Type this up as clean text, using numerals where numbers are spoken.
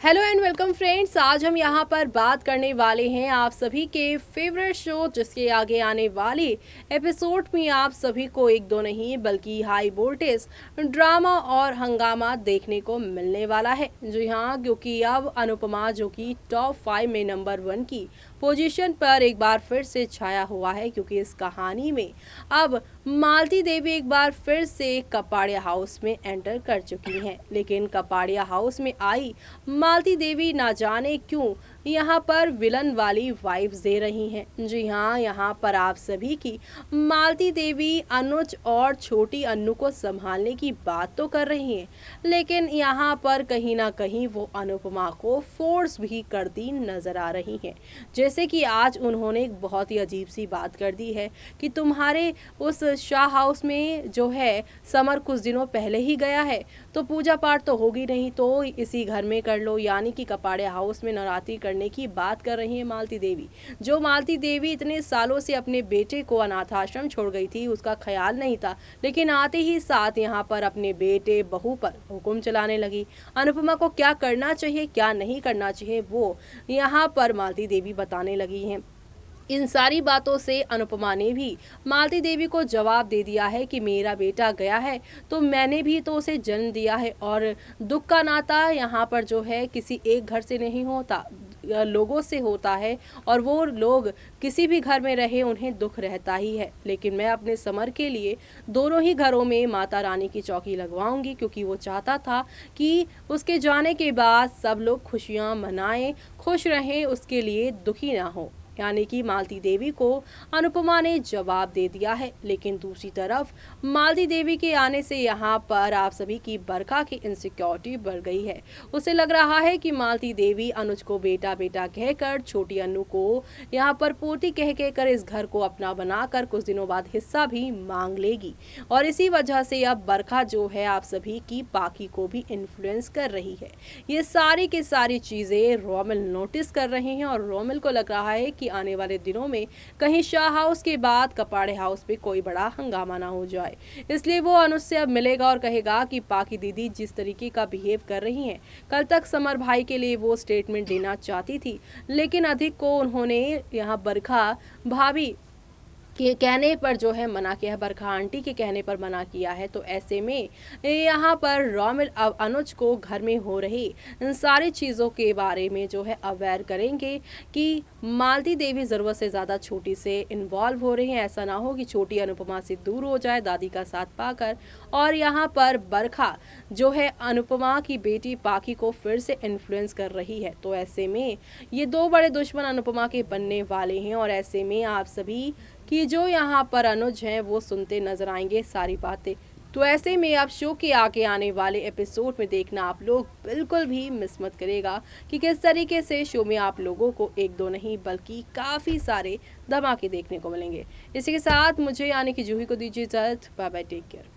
Hello and welcome friends. आज हम यहाँ पर बात करने वाले हैं आप सभी के फेवरेट शो जिसके आगे आने वाले एपिसोड में आप सभी को एक दो नहीं बल्कि हाई वोल्टेज ड्रामा और हंगामा देखने को मिलने वाला है। जी हाँ, क्योंकि अब अनुपमा जो कि टॉप 5 में नंबर 1 की पोजीशन पर एक बार फिर से छाया हुआ है, क्योंकि इस कहानी में अब मालती देवी एक बार फिर से कपाड़िया हाउस में एंटर कर चुकी हैं। लेकिन कपाड़िया हाउस में आई मालती देवी ना जाने क्यों यहाँ पर विलन वाली वाइब्स दे रही हैं। जी हाँ, यहाँ पर आप सभी की मालती देवी अनुज और छोटी अन्नू को संभालने की बात तो कर रही हैं, लेकिन यहाँ पर कहीं ना कहीं वो अनुपमा को फोर्स भी करती नजर आ रही हैं। जैसे कि आज उन्होंने एक बहुत ही अजीब सी बात कर दी है कि तुम्हारे उस शाह हाउस में जो है समर कुछ दिनों पहले ही गया है, तो पूजा पाठ तो होगी नहीं, तो इसी घर में कर लो। यानी कि कपाड़िया हाउस में नवरात्रि करने की बात कर रही है मालती देवी। जो मालती देवी इतने सालों से अपने बेटे को अनाथ आश्रम छोड़ गई थी, उसका ख्याल नहीं था, लेकिन आते ही साथ यहाँ पर अपने बेटे बहू पर हुक्म चलाने लगी। अनुपमा को क्या करना चाहिए क्या नहीं करना चाहिए वो यहाँ पर मालती देवी बताने लगी हैं। इन सारी बातों से अनुपमा ने भी मालती देवी को जवाब दे दिया है कि मेरा बेटा गया है तो मैंने भी तो उसे जन्म दिया है, और दुख का नाता यहाँ पर जो है किसी एक घर से नहीं होता, लोगों से होता है, और वो लोग किसी भी घर में रहे उन्हें दुख रहता ही है। लेकिन मैं अपने समर के लिए दोनों ही घरों में माता रानी की चौकी लगवाऊंगी, क्योंकि वो चाहता था कि उसके जाने के बाद सब लोग खुशियां मनाएं, खुश रहें, उसके लिए दुखी ना हो। यानी कि मालती देवी को अनुपमा ने जवाब दे दिया है। लेकिन दूसरी तरफ मालती देवी के आने से यहाँ पर आप सभी की बरखा की इनसिक्योरिटी बढ़ गई है। उसे लग रहा है कि मालती देवी अनुज को बेटा बेटा कहकर छोटी अन्नू को यहाँ पर पोती कह कहकर इस घर को अपना बनाकर कुछ दिनों बाद हिस्सा भी मांग लेगी, और इसी वजह से अब बरखा जो है आप सभी की पाकी को भी इन्फ्लुएंस कर रही है। ये सारी की सारी चीजें रोमिल नोटिस कर रहे हैं, और रोमिल को लग रहा है कि आने वाले दिनों में कहीं शाह हाउस के बाद कपाड़े हाउस पे कोई बड़ा हंगामा ना हो जाए। इसलिए वो अनुज से अब मिलेगा और कहेगा कि पाकी दीदी जिस तरीके का बिहेव कर रही हैं, कल तक समर भाई के लिए वो स्टेटमेंट देना चाहती थी, लेकिन अधिक को उन्होंने यहाँ बरखा भाभी के कहने पर जो है मना किया है, बरखा आंटी के कहने पर मना किया है। तो ऐसे में यहाँ पर रोमिल अब अनुज को घर में हो रही इन सारी चीज़ों के बारे में जो है अवेयर करेंगे कि मालती देवी ज़रूरत से ज़्यादा छोटी से इन्वॉल्व हो रही हैं। ऐसा ना हो कि छोटी अनुपमा से दूर हो जाए दादी का साथ पाकर, और यहाँ पर बरखा जो है अनुपमा की बेटी पाकी को फिर से इन्फ्लुएंस कर रही है। तो ऐसे में ये दो बड़े दुश्मन अनुपमा के बनने वाले हैं, और ऐसे में आप सभी कि जो यहाँ पर अनुज हैं वो सुनते नजर आएंगे सारी बातें। तो ऐसे में आप शो के आगे आने वाले एपिसोड में देखना आप लोग बिल्कुल भी मिस मत करेगा कि किस तरीके से शो में आप लोगों को एक दो नहीं बल्कि काफ़ी सारे धमाके देखने को मिलेंगे। इसी के साथ मुझे यानी कि जूही को दीजिए इजाज़त। Bye bye, take care.